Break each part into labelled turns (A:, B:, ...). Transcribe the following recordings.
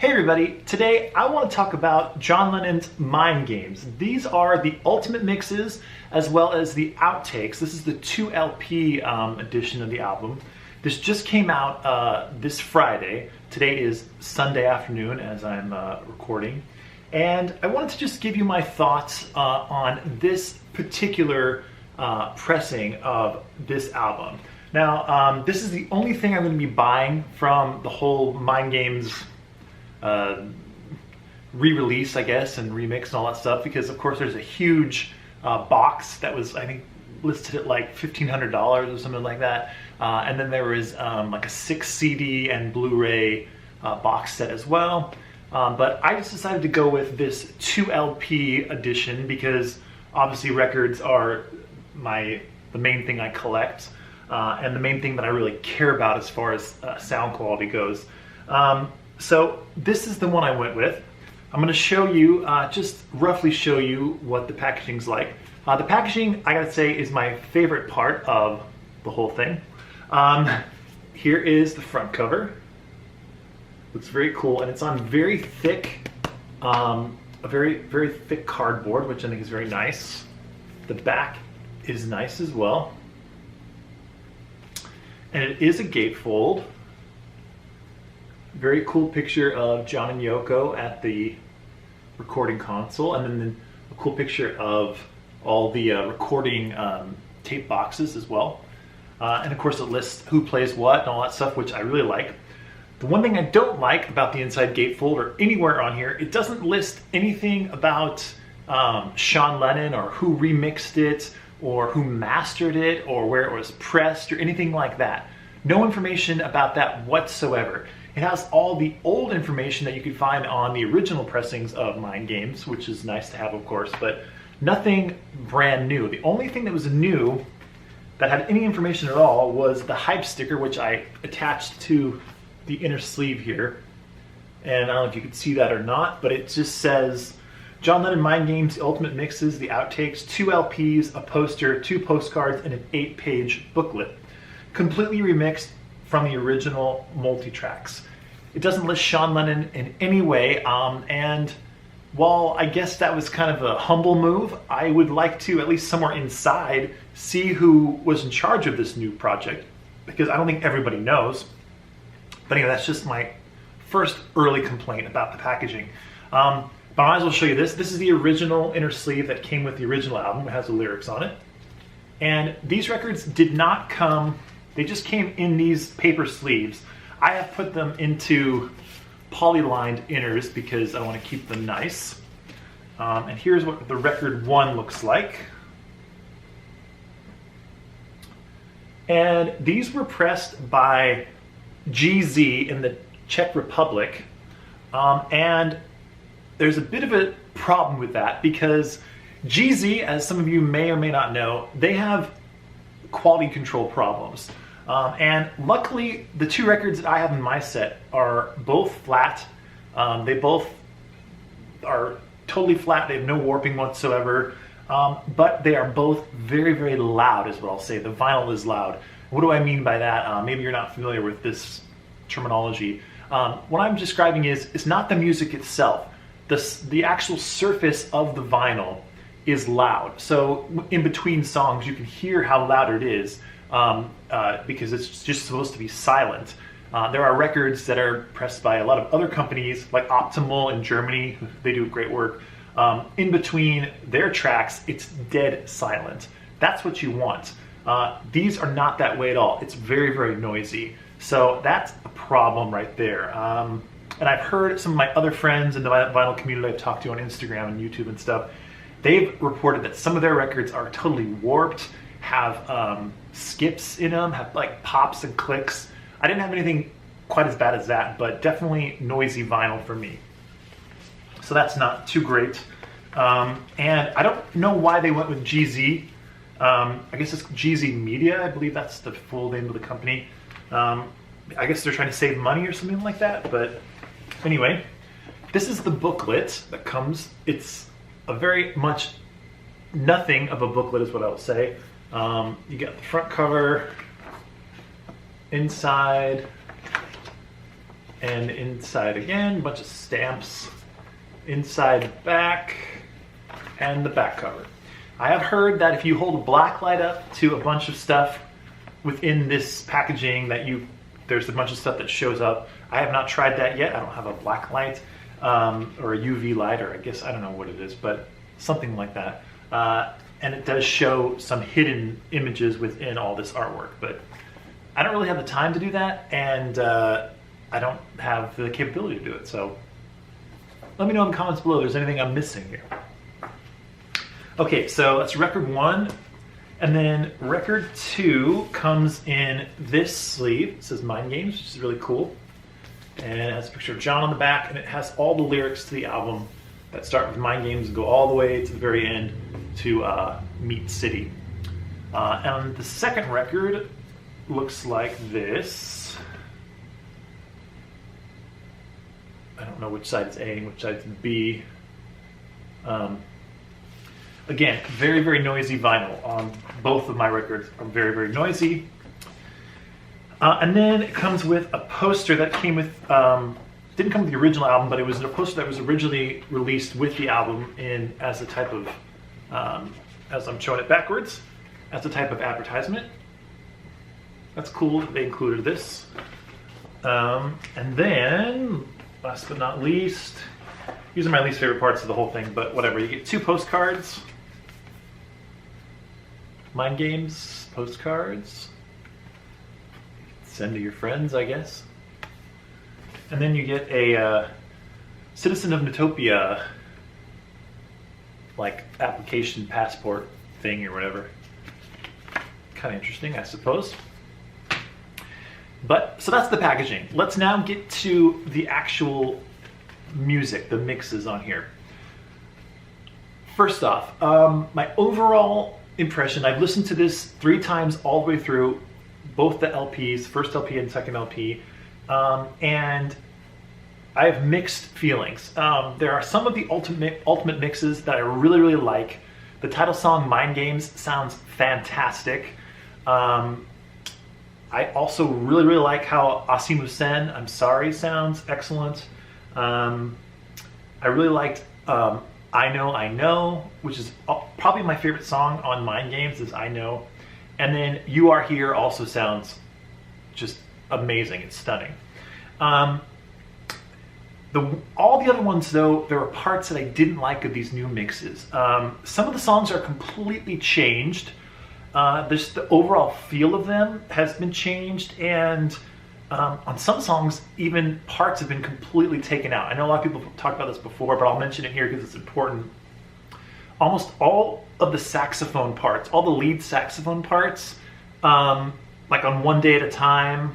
A: Hey everybody, today I want to talk about John Lennon's Mind Games. These are the ultimate mixes as well as the outtakes. This is the 2 LP edition of the album. This just came out this Friday. Today is Sunday afternoon as I'm recording. And I wanted to just give you my thoughts on this particular pressing of this album. Now, this is the only thing I'm going to be buying from the whole Mind Games re-release, I guess, and remix and all that stuff, because of course there's a huge box that was, I think, listed at like $1,500 or something like that, and then there was like a 6 CD and Blu-ray box set as well, but I just decided to go with this 2 LP edition because obviously records are the main thing I collect, and the main thing that I really care about as far as sound quality goes. So this is the one I went with. I'm going to show you, just roughly show you what the packaging's like. The packaging, I gotta say, is my favorite part of the whole thing. Here is the front cover. Looks very cool, and it's on very thick, a very thick cardboard, which I think is very nice. The back is nice as well. And it is a gatefold. Very cool picture of John and Yoko at the recording console, and then a cool picture of all the recording tape boxes as well. And of course it lists who plays what and all that stuff, which I really like. The one thing I don't like about the inside gatefold or anywhere on here, it doesn't list anything about Sean Lennon or who remixed it or who mastered it or where it was pressed or anything like that. No information about that whatsoever. It has all the old information that you could find on the original pressings of Mind Games, which is nice to have, of course, but nothing brand new. The only thing that was new that had any information at all was the hype sticker, which I attached to the inner sleeve here. And I don't know if you could see that or not, but it just says John Lennon Mind Games, the ultimate mixes, the outtakes, 2 LPs, a poster, 2 postcards, and an 8-page booklet. Completely remixed from the original multi-tracks. It doesn't list Sean Lennon in any way, and while I guess that was kind of a humble move, I would like to, at least somewhere inside, see who was in charge of this new project, because I don't think everybody knows. But anyway, that's just my first early complaint about the packaging. But I might as well show you this. This is the original inner sleeve that came with the original album. It has the lyrics on it. And these records did not come, they just came in these paper sleeves. I have put them into poly-lined inners because I want to keep them nice. And here's what the record 1 looks like. And these were pressed by GZ in the Czech Republic. And there's a bit of a problem with that because GZ, as some of you may or may not know, they have quality control problems. And luckily, the 2 records that I have in my set are both flat. They both are totally flat. They have no warping whatsoever. But they are both very loud, is what I'll say. The vinyl is loud. What do I mean by that? Maybe you're not familiar with this terminology. What I'm describing is, it's not the music itself. The actual surface of the vinyl is loud. So in between songs, you can hear how loud it is. Because it's just supposed to be silent. There are records that are pressed by a lot of other companies, like Optimal in Germany. They do great work. In between their tracks, it's dead silent. That's what you want. These are not that way at all. It's very noisy. So that's a problem right there. And I've heard some of my other friends in the vinyl community I've talked to on Instagram and YouTube and stuff, they've reported that some of their records are totally warped, have skips in them, have like pops and clicks. I didn't have anything quite as bad as that, but definitely noisy vinyl for me. So that's not too great. And I don't know why they went with GZ. I guess it's GZ Media, I believe that's the full name of the company. I guess they're trying to save money or something like that, but anyway, this is the booklet that comes. It's a very much nothing of a booklet is what I would say. You got the front cover, inside, And inside again, a bunch of stamps. Inside back, and the back cover. I have heard that if you hold a black light up to a bunch of stuff within this packaging, that there's a bunch of stuff that shows up. I have not tried that yet. I don't have a black light or a UV light, or I guess I don't know what it is, but something like that. And it does show some hidden images within all this artwork, but I don't really have the time to do that, and I don't have the capability to do it. So let me know in the comments below if there's anything I'm missing here. Okay, so that's record 1. And then record 2 comes in this sleeve. It says Mind Games, which is really cool. And it has a picture of John on the back, and it has all the lyrics to the album that start with Mind Games and go all the way to the very end to Meat City. And the second record looks like this. I don't know which side is A and which side is B. Again, very, very noisy vinyl. Both of my records are very, very noisy. And then it comes with a poster that came with, didn't come with the original album, but it was a poster that was originally released with the album as a type of, as I'm showing it backwards, as a type of advertisement. That's cool that they included this. And then, last but not least, these are my least favorite parts of the whole thing, but whatever. You get 2 postcards. Mind Games postcards. Send to your friends, I guess. And then you get a Citizen of Newtopia like application passport thing or whatever. Kind of interesting, I suppose. But so that's the packaging. Let's now get to the actual music, the mixes on here. First off, my overall impression, I've listened to this 3 times all the way through, both the LPs, first LP and second LP, and I have mixed feelings. There are some of the ultimate mixes that I really, really like. The title song, Mind Games, sounds fantastic. I also really, really like how Asimu Sen, I'm Sorry, sounds excellent. I really liked I Know, which is probably my favorite song on Mind Games is I Know. And then You Are Here also sounds just amazing. It's stunning. All the other ones, though, there were parts that I didn't like of these new mixes. Some of the songs are completely changed. The overall feel of them has been changed, and on some songs, even parts have been completely taken out. I know a lot of people talked about this before, but I'll mention it here because it's important. Almost all of the saxophone parts, all the lead saxophone parts, like on One Day at a Time,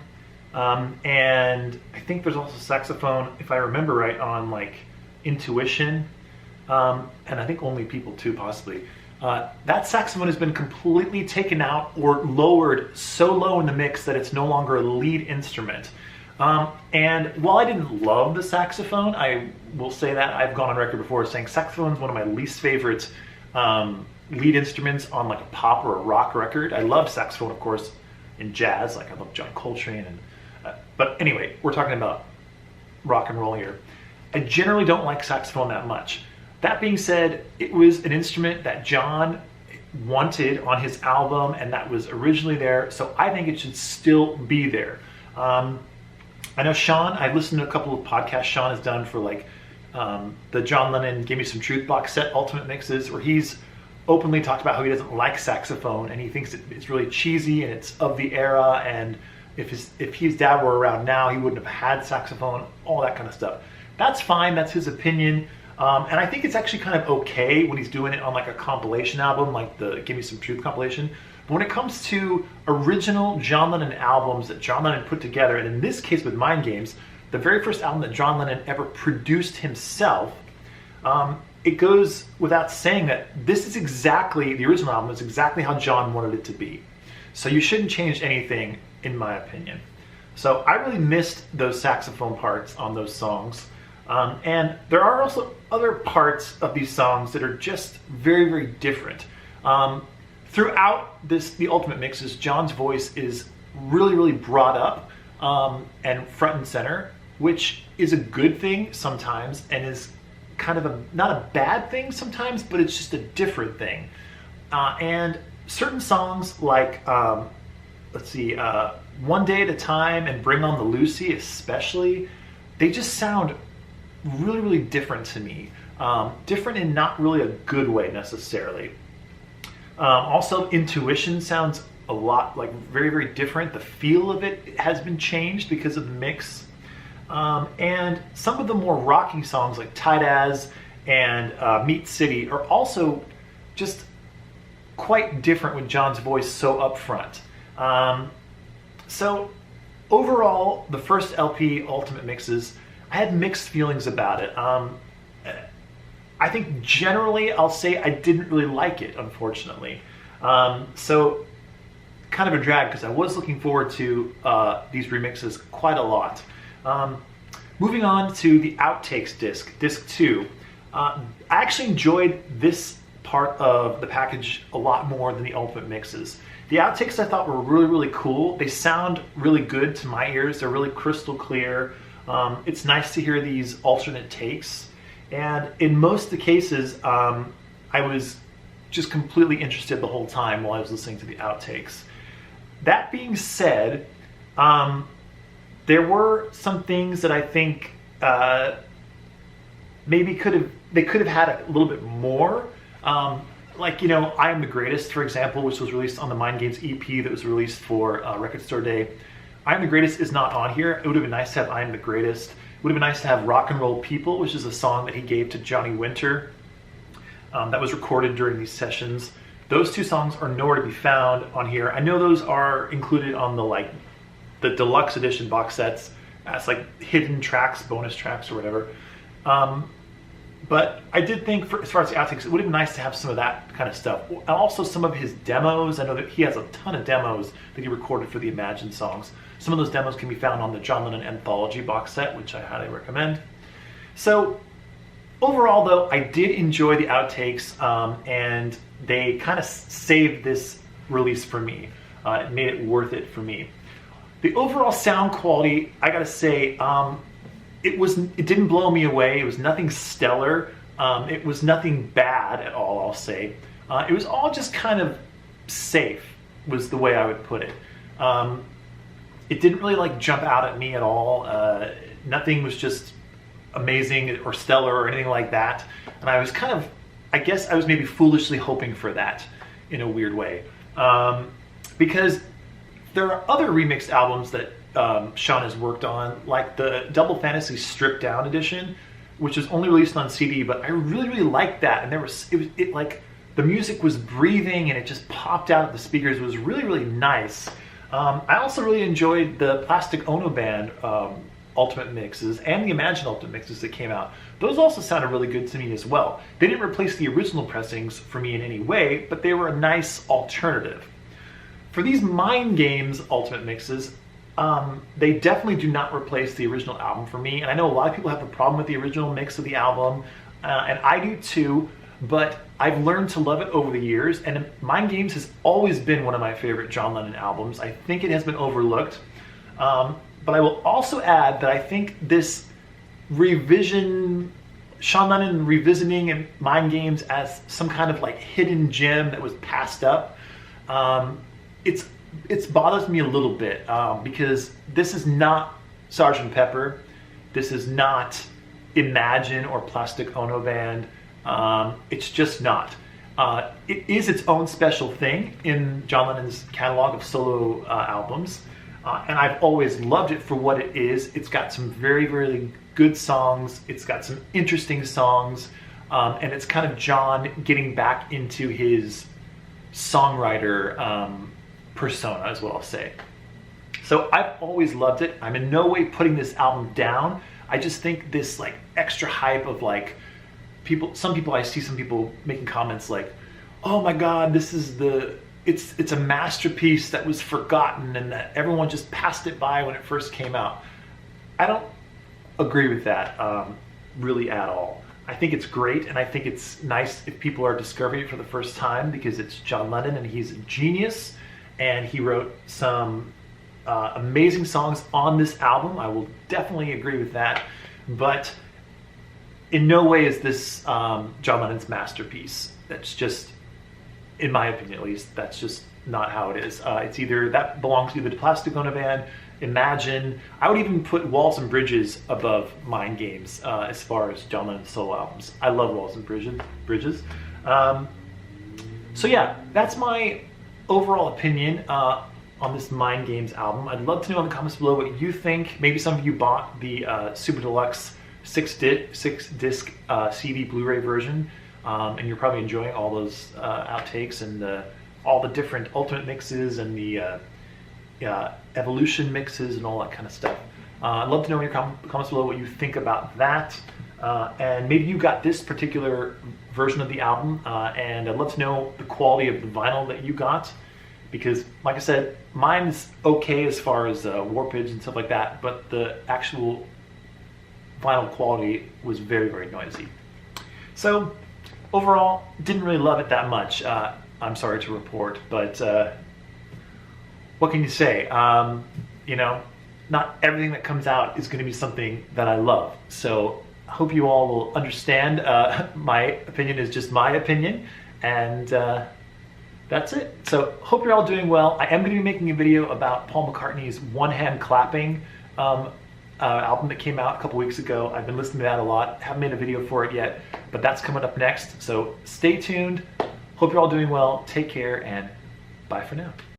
A: and I think there's also saxophone, if I remember right, on like Intuition, and I think Only People too, possibly. That saxophone has been completely taken out or lowered so low in the mix that it's no longer a lead instrument. And while I didn't love the saxophone, I will say that I've gone on record before saying saxophone is one of my least favorite lead instruments on like a pop or a rock record. I love saxophone, of course, in jazz, like I love John Coltrane. But anyway, we're talking about rock and roll here. I generally don't like saxophone that much. That being said, it was an instrument that John wanted on his album, and that was originally there, so I think it should still be there. I know Sean, I've listened to a couple of podcasts Sean has done for like the John Lennon Give Me Some Truth box set ultimate mixes, where he's openly talked about how he doesn't like saxophone, and he thinks it's really cheesy and it's of the era, and if his dad were around now, he wouldn't have had saxophone, all that kind of stuff. That's fine, that's his opinion. And I think it's actually kind of okay when he's doing it on like a compilation album, like the Give Me Some Truth compilation. But when it comes to original John Lennon albums that John Lennon put together, and in this case with Mind Games, the very first album that John Lennon ever produced himself, it goes without saying that this is exactly, the original album is exactly how John wanted it to be. So you shouldn't change anything, in my opinion. So I really missed those saxophone parts on those songs. And there are also other parts of these songs that are just very, very different. Throughout the ultimate mixes, John's voice is really, really brought up and front and center. which is a good thing sometimes and is kind of not a bad thing sometimes, but it's just a different thing. And certain songs like, let's see, One Day at a Time and Bring on the Lucy especially, they just sound really, really different to me. Different in not really a good way necessarily. Also, Intuition sounds a lot like very, very different. The feel of it has been changed because of the mix. And some of the more rocking songs like Tight As and Meat City are also just quite different with John's voice so up front. So overall, the first LP, Ultimate Mixes, I had mixed feelings about it. I think generally I'll say I didn't really like it, unfortunately. So kind of a drag because I was looking forward to these remixes quite a lot. Moving on to the Outtakes disc 2. I actually enjoyed this part of the package a lot more than the Ultimate Mixes. The Outtakes I thought were really, really cool. They sound really good to my ears. They're really crystal clear. It's nice to hear these alternate takes. And in most of the cases, I was just completely interested the whole time while I was listening to the Outtakes. That being said, there were some things that I think maybe they could have had a little bit more. Like, you know, I Am the Greatest, for example, which was released on the Mind Games EP that was released for Record Store Day. I Am the Greatest is not on here. It would have been nice to have I Am the Greatest. It would have been nice to have Rock and Roll People, which is a song that he gave to Johnny Winter that was recorded during these sessions. Those two songs are nowhere to be found on here. I know those are included on the deluxe edition box sets as like hidden tracks, bonus tracks or whatever. But I did think, as far as the Outtakes, it would have been nice to have some of that kind of stuff. And also some of his demos. I know that he has a ton of demos that he recorded for the Imagine songs. Some of those demos can be found on the John Lennon Anthology box set, which I highly recommend. So overall, though, I did enjoy the Outtakes, and they kind of saved this release for me. It made it worth it for me. The overall sound quality, I gotta say, it didn't blow me away. It was nothing stellar. It was nothing bad at all, I'll say. It was all just kind of safe, was the way I would put it. It didn't really like jump out at me at all. Nothing was just amazing or stellar or anything like that. And I was kind of, I guess I was maybe foolishly hoping for that in a weird way. Because there are other remixed albums that Sean has worked on, like the Double Fantasy Stripped Down edition, which was only released on CD, but I really, really liked that. And it like the music was breathing and it just popped out of the speakers. It was really, really nice. I also really enjoyed the Plastic Ono Band Ultimate Mixes and the Imagine Ultimate Mixes that came out. Those also sounded really good to me as well. They didn't replace the original pressings for me in any way, but they were a nice alternative. For these Mind Games Ultimate Mixes, they definitely do not replace the original album for me. And I know a lot of people have a problem with the original mix of the album, and I do too, but I've learned to love it over the years, and Mind Games has always been one of my favorite John Lennon albums. I think it has been overlooked. But I will also add that I think this revision, Sean Lennon revisiting Mind Games as some kind of like hidden gem that was passed up, it's bothers me a little bit because this is not Sgt. Pepper. This is not Imagine or Plastic Ono Band. It's just not. It is its own special thing in John Lennon's catalog of solo albums. And I've always loved it for what it is. It's got some very, very good songs. It's got some interesting songs. And it's kind of John getting back into his songwriter persona, is what I'll say. So I've always loved it. I'm in no way putting this album down. I just think this like extra hype of like some people making comments like, oh my God, this is it's a masterpiece that was forgotten and that everyone just passed it by when it first came out. I don't agree with that really at all. I think it's great, and I think it's nice if people are discovering it for the first time because it's John Lennon and he's a genius, and he wrote some amazing songs on this album. I will definitely agree with that. But in no way is this John Lennon's masterpiece. That's just, in my opinion at least, that's just not how it is. It's either, that belongs to the Plastic Ono Band, Imagine. I would even put Walls and Bridges above Mind Games as far as John Lennon's solo albums. I love Walls and Bridges. So yeah, that's my overall opinion on this Mind Games album. I'd love to know in the comments below what you think. Maybe some of you bought the Super Deluxe 6-disc CD Blu-ray version, and you're probably enjoying all those outtakes and all the different alternate mixes and the evolution mixes and all that kind of stuff. I'd love to know in your comments below what you think about that. And maybe you got this particular version of the album, and I'd love to know the quality of the vinyl that you got, because like I said, mine's okay as far as warpage and stuff like that, but the actual vinyl quality was very, very noisy. So overall, didn't really love it that much, I'm sorry to report, but what can you say? You know, not everything that comes out is going to be something that I love. So I hope you all will understand. My opinion is just my opinion, and that's it. So hope you're all doing well. I am going to be making a video about Paul McCartney's One Hand Clapping album that came out a couple weeks ago. I've been listening to that a lot. Haven't made a video for it yet, but that's coming up next. So stay tuned. Hope you're all doing well. Take care, and bye for now.